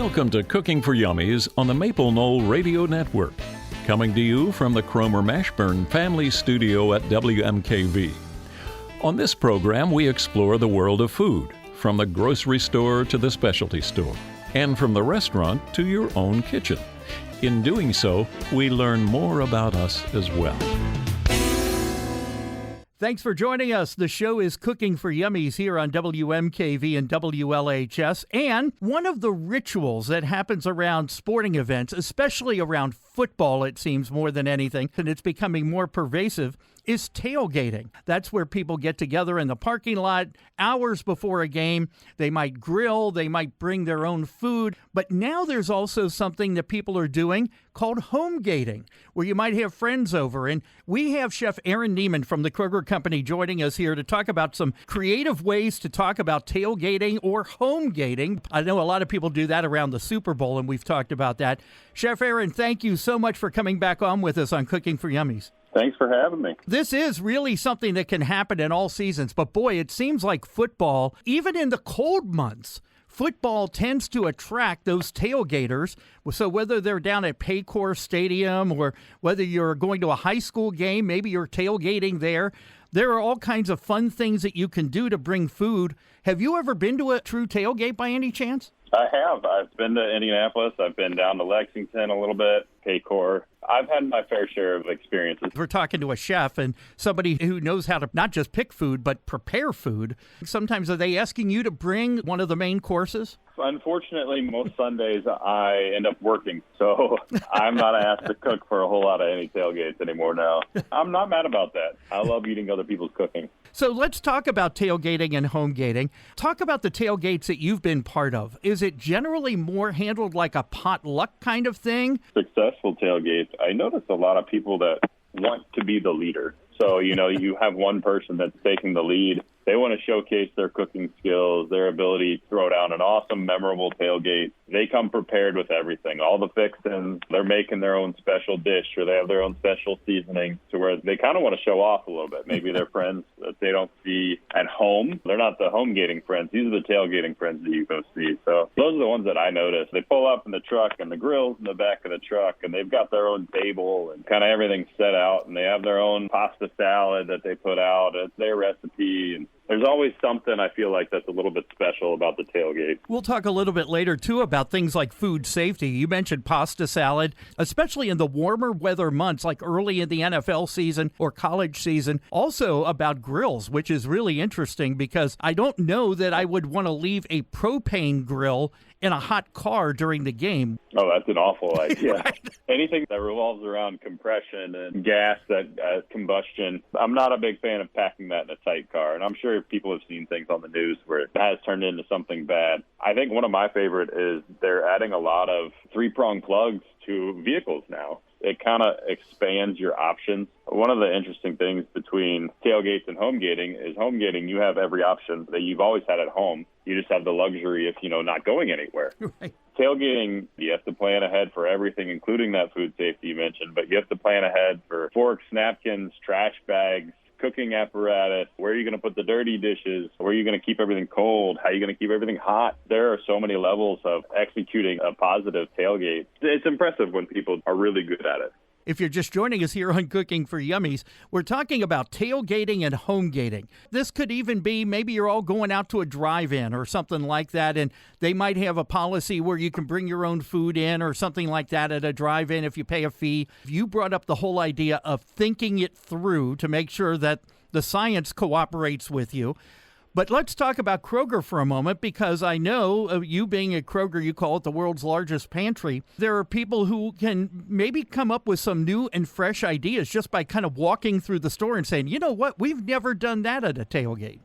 Welcome to Cooking for Yummies on the Maple Knoll Radio Network. Coming to you from the Cromer-Mashburn Family Studio at WMKV. On this program, we explore the world of food, from the grocery store to the specialty store, and from the restaurant to your own kitchen. In doing so, we learn more about us as well. Thanks for joining us. The show is Cooking for Yummies here on WMKV and WLHS. And one of the rituals that happens around sporting events, especially around football, it seems more than anything, and it's becoming more pervasive, is tailgating. That's where people get together in the parking lot hours before a game. They might grill, they might bring their own food, but now there's also something that people are doing called home gating, where you might have friends over. And we have Chef Aaron Neiman from the Kroger Company joining us here to talk about some creative ways to talk about tailgating or home gating. I know a lot of people do that around the Super Bowl, and we've talked about that. Chef Aaron, thank you so much for coming back on with us on Cooking for Yummies. Thanks for having me. This is really something that can happen in all seasons, but boy, it seems like football, even in the cold months, football tends to attract those tailgaters. So whether they're down at Paycor Stadium or whether you're going to a high school game, maybe you're tailgating there, there are all kinds of fun things that you can do to bring food. Have you ever been to a true tailgate by any chance? I have. I've been to Indianapolis. I've been down to Lexington a little bit, Paycor. I've had my fair share of experiences. We're talking to a chef and somebody who knows how to not just pick food, but prepare food. Sometimes are they asking you to bring one of the main courses? Unfortunately, most Sundays I end up working, so I'm not asked to cook for a whole lot of any tailgates anymore now. I'm not mad about that. I love eating other people's cooking. So let's talk about tailgating and home gating. Talk about the tailgates that you've been part of. Is it generally more handled like a potluck kind of thing? Successful tailgates, I notice a lot of people that want to be the leader. So, you have one person that's taking the lead. They want to showcase their cooking skills, their ability to throw down an awesome, memorable tailgate. They come prepared with everything, all the fixings. They're making their own special dish, or they have their own special seasoning, to where they kind of want to show off a little bit. Maybe they're friends that they don't see at home. They're not the home gating friends. These are the tailgating friends that you go see. So those are the ones that I notice. They pull up in the truck, and the grill's in the back of the truck, and they've got their own table and kind of everything set out, and they have their own pasta salad that they put out. It's their recipe, and there's always something I feel like that's a little bit special about the tailgate. We'll talk a little bit later, too, about things like food safety. You mentioned pasta salad, especially in the warmer weather months, like early in the NFL season or college season. Also about grills, which is really interesting because I don't know that I would want to leave a propane grill in a hot car during the game. Oh, that's an awful idea. Right. Anything that revolves around compression and gas, that combustion, I'm not a big fan of packing that in a tight car. And I'm sure people have seen things on the news where it has turned into something bad. I think one of my favorite is they're adding a lot of three-prong plugs to vehicles now. It kind of expands your options. One of the interesting things between tailgates and home gating is home gating, you have every option that you've always had at home. You just have the luxury of, not going anywhere. Right. Tailgating, you have to plan ahead for everything, including that food safety you mentioned, but you have to plan ahead for forks, napkins, trash bags, cooking apparatus, where are you going to put the dirty dishes, where are you going to keep everything cold, how are you going to keep everything hot. There are so many levels of executing a positive tailgate. It's impressive when people are really good at it. If you're just joining us here on Cooking for Yummies, we're talking about tailgating and home gating. This could even be maybe you're all going out to a drive-in or something like that, and they might have a policy where you can bring your own food in or something like that at a drive-in if you pay a fee. You brought up the whole idea of thinking it through to make sure that the science cooperates with you. But let's talk about Kroger for a moment, because I know you being at Kroger, you call it the world's largest pantry. There are people who can maybe come up with some new and fresh ideas just by kind of walking through the store and saying, you know what, we've never done that at a tailgate.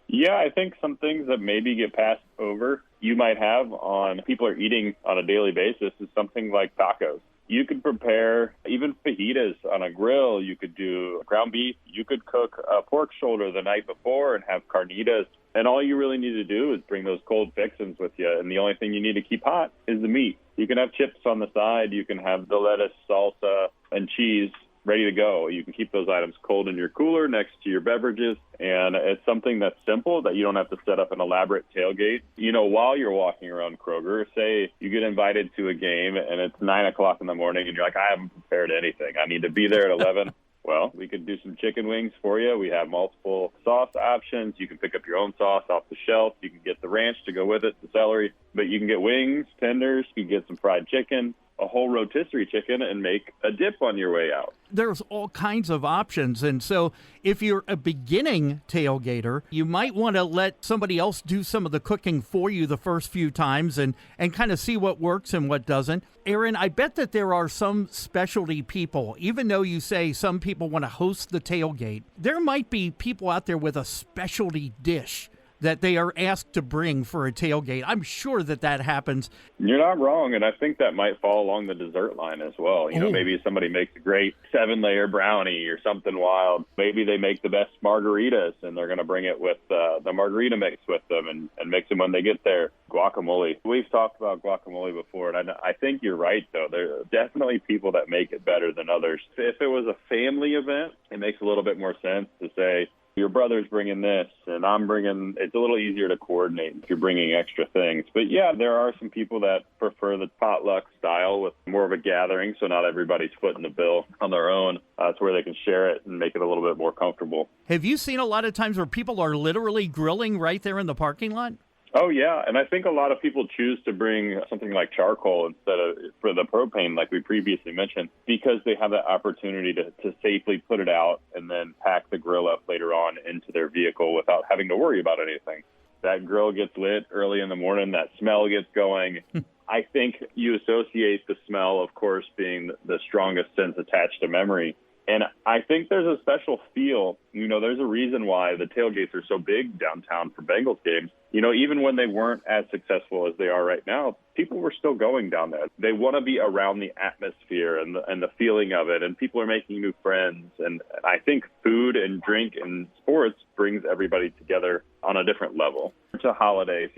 Yeah, I think some things that maybe get passed over you might have on people are eating on a daily basis is something like tacos. You could prepare even fajitas on a grill. You could do ground beef. You could cook a pork shoulder the night before and have carnitas. And all you really need to do is bring those cold fixings with you. And the only thing you need to keep hot is the meat. You can have chips on the side. You can have the lettuce, salsa, and cheese ready to go. You can keep those items cold in your cooler next to your beverages, and it's something that's simple that you don't have to set up an elaborate tailgate. While you're walking around Kroger, say you get invited to a game and it's 9 o'clock in the morning and you're like, I haven't prepared anything. I need to be there at 11. Well, we could do some chicken wings for you. We have multiple sauce options. You can pick up your own sauce off the shelf. You can get the ranch to go with it, the celery. But you can get wings, tenders. You can get some fried chicken, a whole rotisserie chicken, and make a dip on your way out. There's all kinds of options. And so if you're a beginning tailgater, you might want to let somebody else do some of the cooking for you the first few times and kind of see what works and what doesn't. Aaron, I bet that there are some specialty people, even though you say some people want to host the tailgate, there might be people out there with a specialty dish that they are asked to bring for a tailgate. I'm sure that happens. You're not wrong, and I think that might fall along the dessert line as well. Maybe somebody makes a great 7-layer brownie or something wild. Maybe they make the best margaritas, and they're going to bring it with the margarita mix with them and mix them when they get there. Guacamole. We've talked about guacamole before, and I think you're right, though. There are definitely people that make it better than others. If it was a family event, it makes a little bit more sense to say, your brother's bringing this and I'm bringing, it's a little easier to coordinate if you're bringing extra things. But yeah, there are some people that prefer the potluck style with more of a gathering, so not everybody's footing the bill on their own. It's where they can share it and make it a little bit more comfortable. Have you seen a lot of times where people are literally grilling right there in the parking lot? Oh, yeah. And I think a lot of people choose to bring something like charcoal instead of for the propane, like we previously mentioned, because they have that opportunity to safely put it out and then pack the grill up later on into their vehicle without having to worry about anything. That grill gets lit early in the morning. That smell gets going. I think you associate the smell, of course, being the strongest sense attached to memory. And I think there's a special feel. There's a reason why the tailgates are so big downtown for Bengals games. Even when they weren't as successful as they are right now, people were still going down there. They want to be around the atmosphere and the feeling of it, and people are making new friends. And I think food and drink and sports brings everybody together on a different level. It's a holiday,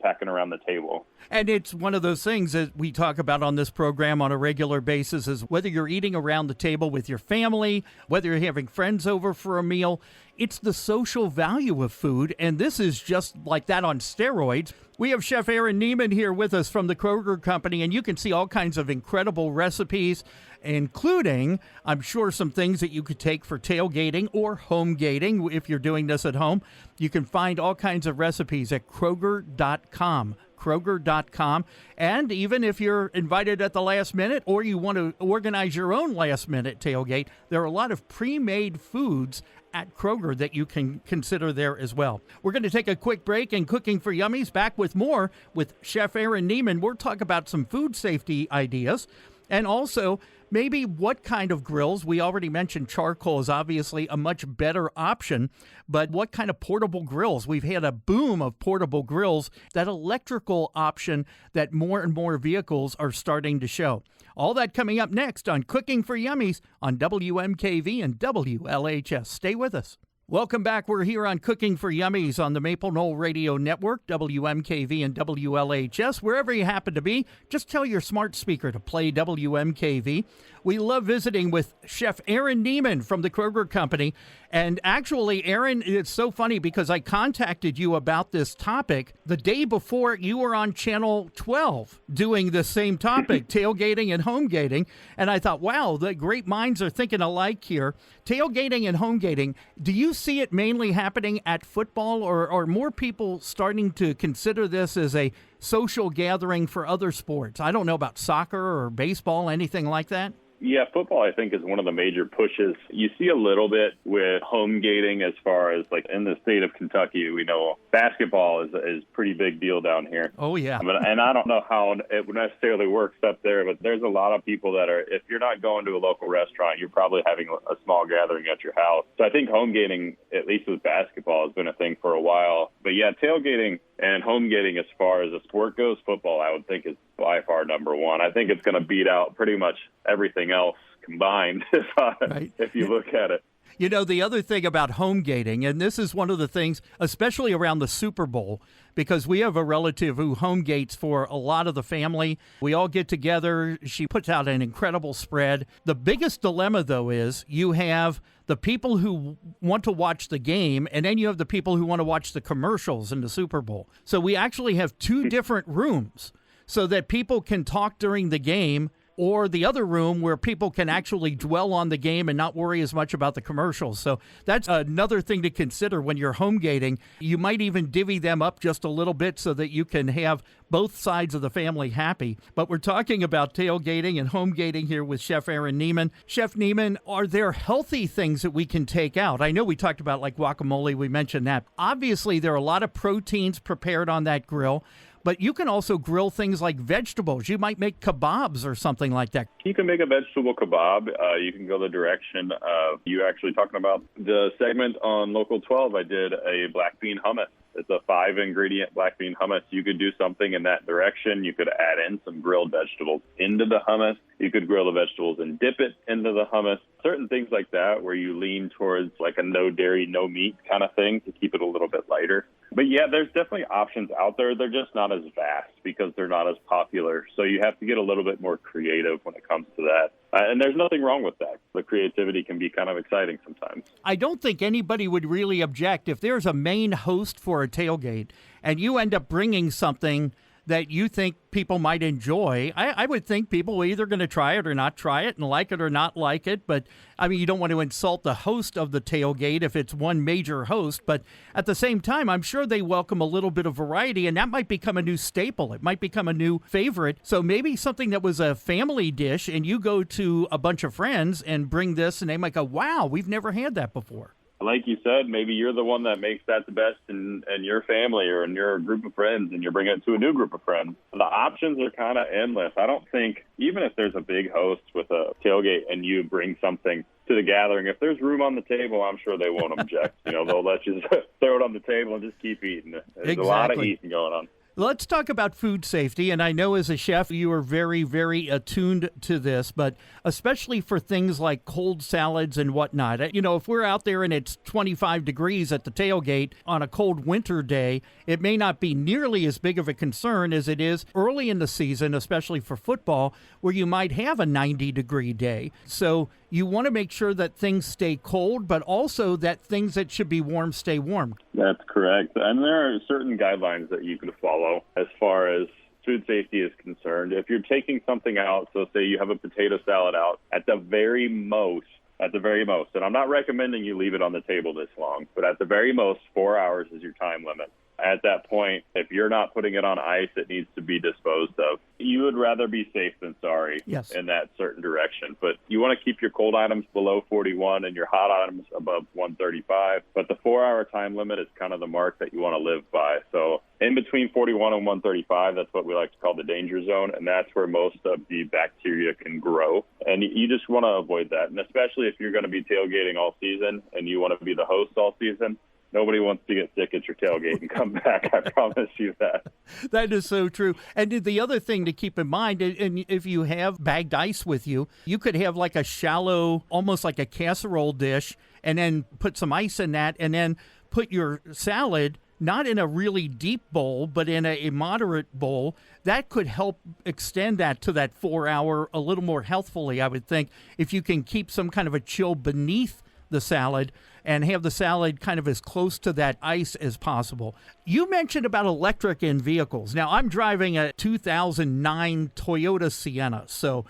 packing around the table. And it's one of those things that we talk about on this program on a regular basis is whether you're eating around the table with your family, whether you're having friends over for a meal, it's the social value of food, and this is just like that on steroids. We have Chef Aaron Neiman here with us from the Kroger Company, and you can see all kinds of incredible recipes, including, I'm sure, some things that you could take for tailgating or home gating if you're doing this at home. You can find all kinds of recipes at Kroger.com. Kroger.com. And even if you're invited at the last minute or you want to organize your own last minute tailgate, there are a lot of pre-made foods at Kroger that you can consider there as well. We're going to take a quick break and Cooking for Yummies back with more with Chef Aaron Neiman. We'll talk about some food safety ideas and also maybe what kind of grills. We already mentioned charcoal is obviously a much better option, but what kind of portable grills? We've had a boom of portable grills, that electrical option that more and more vehicles are starting to show. All that coming up next on Cooking for Yummies on WMKV and WLHS. Stay with us. Welcome back. We're here on Cooking for Yummies on the Maple Knoll Radio Network, WMKV and WLHS. Wherever you happen to be, just tell your smart speaker to play WMKV. We love visiting with Chef Aaron Neiman from the Kroger Company. And actually, Aaron, it's so funny because I contacted you about this topic the day before you were on Channel 12 doing the same topic, tailgating and home gating. And I thought, wow, the great minds are thinking alike here. Tailgating and home gating, do you see it mainly happening at football, or are more people starting to consider this as a social gathering for other sports? I don't know about soccer or baseball, anything like that. Yeah, football, I think, is one of the major pushes. You see a little bit with home gating as far as, like, in the state of Kentucky, we know basketball is a pretty big deal down here. Oh, yeah. And I don't know how it necessarily works up there, but there's a lot of people that are, if you're not going to a local restaurant, you're probably having a small gathering at your house. So I think home gating, at least with basketball, has been a thing for a while. But yeah, tailgating and home gating as far as a sport goes, football, I would think is by far number one. I think it's going to beat out pretty much everything else combined if you look at it. You know, the other thing about home gating, and this is one of the things, especially around the Super Bowl, because we have a relative who home gates for a lot of the family. We all get together. She puts out an incredible spread. The biggest dilemma, though, is you have the people who want to watch the game, and then you have the people who want to watch the commercials in the Super Bowl. So we actually have two different rooms so that people can talk during the game, or the other room where people can actually dwell on the game and not worry as much about the commercials. So that's another thing to consider when you're home gating. You might even divvy them up just a little bit so that you can have both sides of the family happy. But we're talking about tailgating and home gating here with Chef Aaron Neiman. Chef Neiman, are there healthy things that we can take out? I know we talked about like guacamole, we mentioned that. Obviously, there are a lot of proteins prepared on that grill. But you can also grill things like vegetables. You might make kebabs or something like that. You can make a vegetable kebab. You can go the direction of you actually talking about the segment on Local 12. I did a black bean hummus. It's a 5-ingredient black bean hummus. You could do something in that direction. You could add in some grilled vegetables into the hummus. You could grill the vegetables and dip it into the hummus. Certain things like that where you lean towards like a no dairy, no meat kind of thing to keep it a little bit lighter. But yeah, there's definitely options out there. They're just not as vast because they're not as popular. So you have to get a little bit more creative when it comes to that. And there's nothing wrong with that. The creativity can be kind of exciting sometimes. I don't think anybody would really object if there's a main host for a tailgate and you end up bringing something that you think people might enjoy. I would think people are either going to try it or not try it and like it or not like it. But, I mean, you don't want to insult the host of the tailgate if it's one major host. But at the same time, I'm sure they welcome a little bit of variety, and that might become a new staple. It might become a new favorite. So maybe something that was a family dish, and you go to a bunch of friends and bring this, and they might go, wow, we've never had that before. Like you said, maybe you're the one that makes that the best in your family or in your group of friends, and you're bringing it to a new group of friends. The options are kind of endless. I don't think, even if there's a big host with a tailgate and you bring something to the gathering, if there's room on the table, I'm sure they won't object. They'll let you throw it on the table and just keep eating. There's a lot of eating going on. Let's talk about food safety, and I know as a chef you are very, very attuned to this, but especially for things like cold salads and whatnot. If we're out there and it's 25 degrees at the tailgate on a cold winter day, it may not be nearly as big of a concern as it is early in the season, especially for football, where you might have a 90-degree day. So you want to make sure that things stay cold, but also that things that should be warm stay warm. That's correct. And there are certain guidelines that you can follow as far as food safety is concerned. If you're taking something out, so say you have a potato salad out, at the very most, and I'm not recommending you leave it on the table this long, but at the very most, 4 hours is your time limit. At that point, if you're not putting it on ice, it needs to be disposed of. You would rather be safe than sorry in that certain direction. But you want to keep your cold items below 41 and your hot items above 135. But the 4-hour time limit is kind of the mark that you want to live by. So in between 41 and 135, that's what we like to call the danger zone. And that's where most of the bacteria can grow. And you just want to avoid that. And especially if you're going to be tailgating all season and you want to be the host all season, nobody wants to get sick at your tailgate and come back. I promise you that. That is so true. And the other thing to keep in mind, and if you have bagged ice with you, you could have like a shallow, almost like a casserole dish, and then put some ice in that, and then put your salad not in a really deep bowl, but in a moderate bowl. That could help extend that to that 4 hour a little more healthfully, I would think, if you can keep some kind of a chill beneath the salad and have the salad kind of as close to that ice as possible. You mentioned about electric in vehicles. Now, I'm driving a 2009 Toyota Sienna, so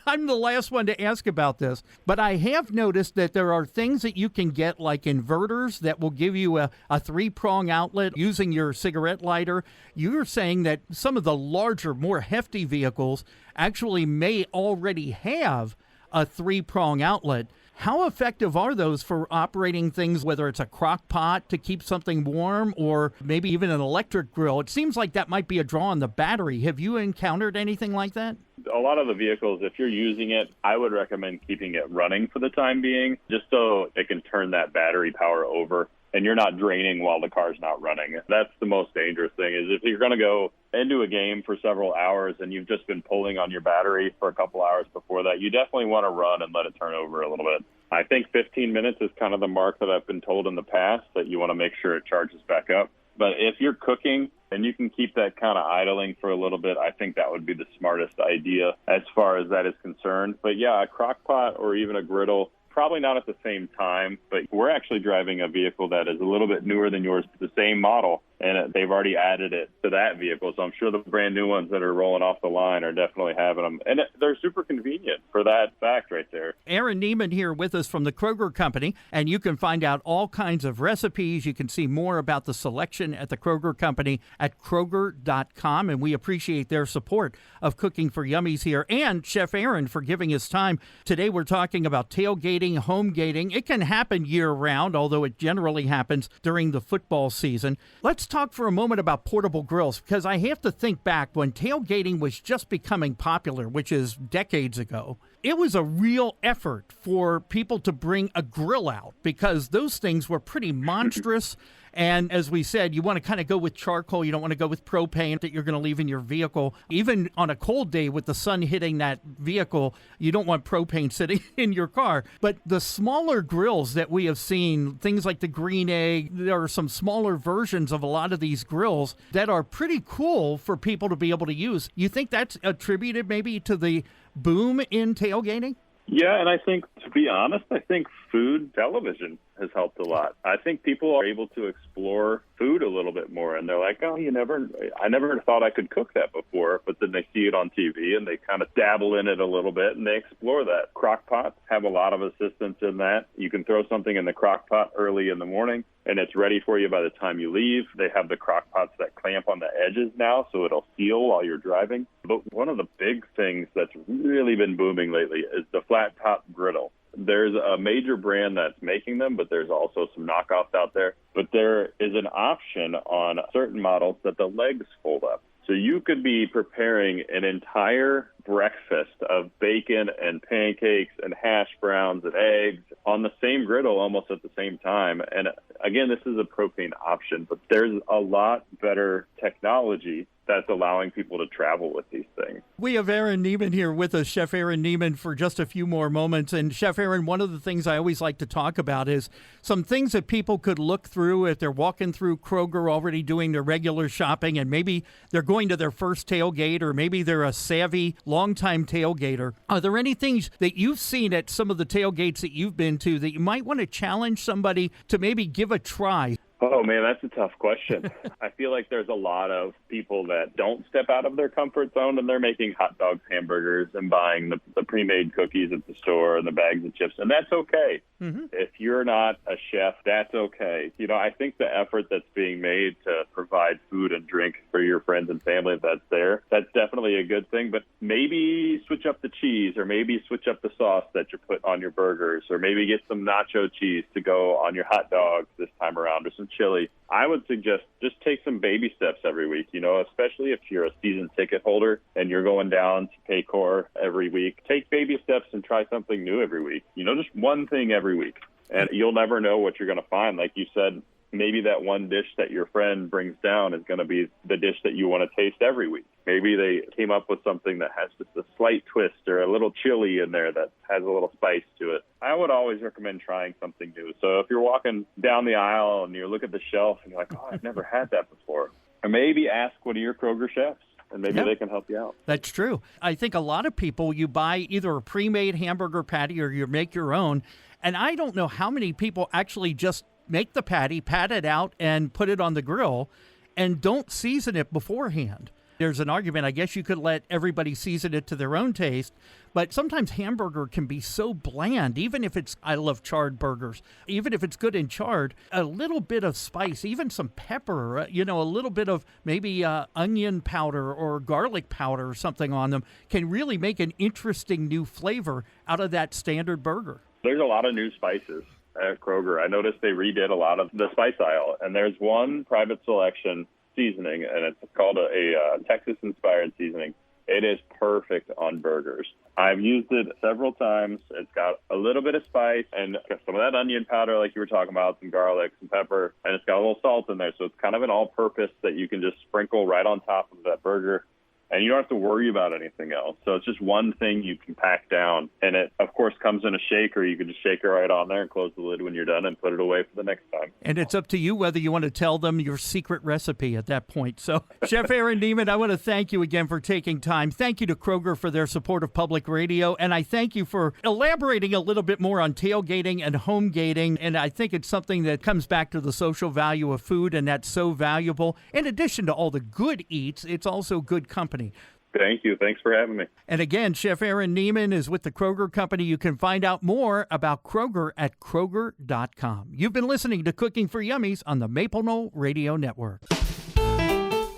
I'm the last one to ask about this. But I have noticed that there are things that you can get, like inverters, that will give you a 3-prong outlet using your cigarette lighter. You're saying that some of the larger, more hefty vehicles actually may already have a 3-prong outlet. How effective are those for operating things, whether it's a crock pot to keep something warm or maybe even an electric grill? It seems like that might be a draw on the battery. Have you encountered anything like that? A lot of the vehicles, if you're using it, I would recommend keeping it running for the time being, just so it can turn that battery power over and you're not draining while the car's not running. That's the most dangerous thing, is if you're going to go into a game for several hours and you've just been pulling on your battery for a couple hours before that, you definitely want to run and let it turn over a little bit. I think 15 minutes is kind of the mark that I've been told in the past, that you want to make sure it charges back up. But if you're cooking and you can keep that kind of idling for a little bit, I think that would be the smartest idea as far as that is concerned. But yeah, a crock pot or even a griddle, probably not at the same time, but we're actually driving a vehicle that is a little bit newer than yours, the same model, and they've already added it to that vehicle. So I'm sure the brand new ones that are rolling off the line are definitely having them. And they're super convenient for that fact right there. Aaron Neiman here with us from the Kroger Company, and you can find out all kinds of recipes. You can see more about the selection at the Kroger Company at Kroger.com, and we appreciate their support of Cooking for Yummies here, and Chef Aaron for giving us time. Today we're talking about tailgating, home gating. It can happen year-round, although it generally happens during the football season. Let's talk for a moment about portable grills, because I have to think back when tailgating was just becoming popular, which is decades ago. It was a real effort for people to bring a grill out because those things were pretty monstrous. And as we said, you want to kind of go with charcoal. You don't want to go with propane that you're going to leave in your vehicle. Even on a cold day with the sun hitting that vehicle, you don't want propane sitting in your car. But the smaller grills that we have seen, things like the Green Egg, there are some smaller versions of a lot of these grills that are pretty cool for people to be able to use. You think that's attributed maybe to the boom in tailgating? Yeah, and I think, to be honest, I think food television has helped a lot. I think people are able to explore food a little bit more, and they're like, oh, I never thought I could cook that before, but then they see it on TV, and they kind of dabble in it a little bit, and they explore that. Crock pots have a lot of assistance in that. You can throw something in the crock pot early in the morning, and it's ready for you by the time you leave. They have the crock pots that clamp on the edges now, so it'll seal while you're driving. But one of the big things that's really been booming lately is the flat top griddle. There's a major brand that's making them, but there's also some knockoffs out there. But there is an option on certain models that the legs fold up. So you could be preparing an entire breakfast of bacon and pancakes and hash browns and eggs on the same griddle almost at the same time. And again, this is a propane option, but there's a lot better technology that's allowing people to travel with these things. We have Aaron Neiman here with us, Chef Aaron Neiman, for just a few more moments. And Chef Aaron, one of the things I always like to talk about is some things that people could look through if they're walking through Kroger already doing their regular shopping, and maybe they're going to their first tailgate, or maybe they're a savvy, longtime tailgater. Are there any things that you've seen at some of the tailgates that you've been to that you might want to challenge somebody to maybe give a try? Oh, man, that's a tough question. I feel like there's a lot of people that don't step out of their comfort zone, and they're making hot dogs, hamburgers, and buying the pre-made cookies at the store and the bags of chips, and that's okay. Mm-hmm. If you're not a chef, that's okay. I think the effort that's being made to provide food and drink for your friends and family that's there, that's definitely a good thing, but maybe switch up the cheese, or maybe switch up the sauce that you put on your burgers, or maybe get some nacho cheese to go on your hot dogs this time around, or some chili. I would suggest just take some baby steps every week, especially if you're a season ticket holder and you're going down to Paycor every week. Take baby steps and try something new every week. Just one thing every week. And you'll never know what you're going to find. Like you said, maybe that one dish that your friend brings down is going to be the dish that you want to taste every week. Maybe they came up with something that has just a slight twist or a little chili in there that has a little spice to it. I would always recommend trying something new. So if you're walking down the aisle and you look at the shelf and you're like, oh, I've never had that before, or maybe ask one of your Kroger chefs, and maybe they can help you out. That's true. I think a lot of people, you buy either a pre-made hamburger patty or you make your own, and I don't know how many people actually just make the patty, pat it out, and put it on the grill, and don't season it beforehand. There's an argument, I guess you could let everybody season it to their own taste, but sometimes hamburger can be so bland, even if I love charred burgers, even if it's good and charred, a little bit of spice, even some pepper, a little bit of maybe onion powder or garlic powder or something on them can really make an interesting new flavor out of that standard burger. There's a lot of new spices at Kroger. I noticed they redid a lot of the spice aisle, and there's one private selection seasoning, and it's called a Texas-inspired seasoning. It is perfect on burgers. I've used it several times. It's got a little bit of spice and some of that onion powder like you were talking about, some garlic, some pepper, and it's got a little salt in there. So it's kind of an all-purpose that you can just sprinkle right on top of that burger. and you don't have to worry about anything else. So it's just one thing you can pack down, and it, of course, comes in a shaker. You can just shake it right on there and close the lid when you're done and put it away for the next time. And it's up to you whether you want to tell them your secret recipe at that point. So, Chef Aaron Neiman, I want to thank you again for taking time. Thank you to Kroger for their support of public radio, and I thank you for elaborating a little bit more on tailgating and home gating, and I think it's something that comes back to the social value of food, and that's so valuable. In addition to all the good eats, it's also good company. Thank you. Thanks for having me. And again, Chef Aaron Neiman is with the Kroger Company. You can find out more about Kroger at Kroger.com. You've been listening to Cooking for Yummies on the Maple Knoll Radio Network.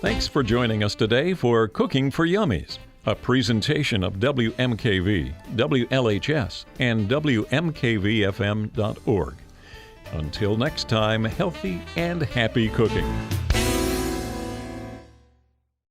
Thanks for joining us today for Cooking for Yummies, a presentation of WMKV, WLHS, and WMKVFM.org. Until next time, healthy and happy cooking.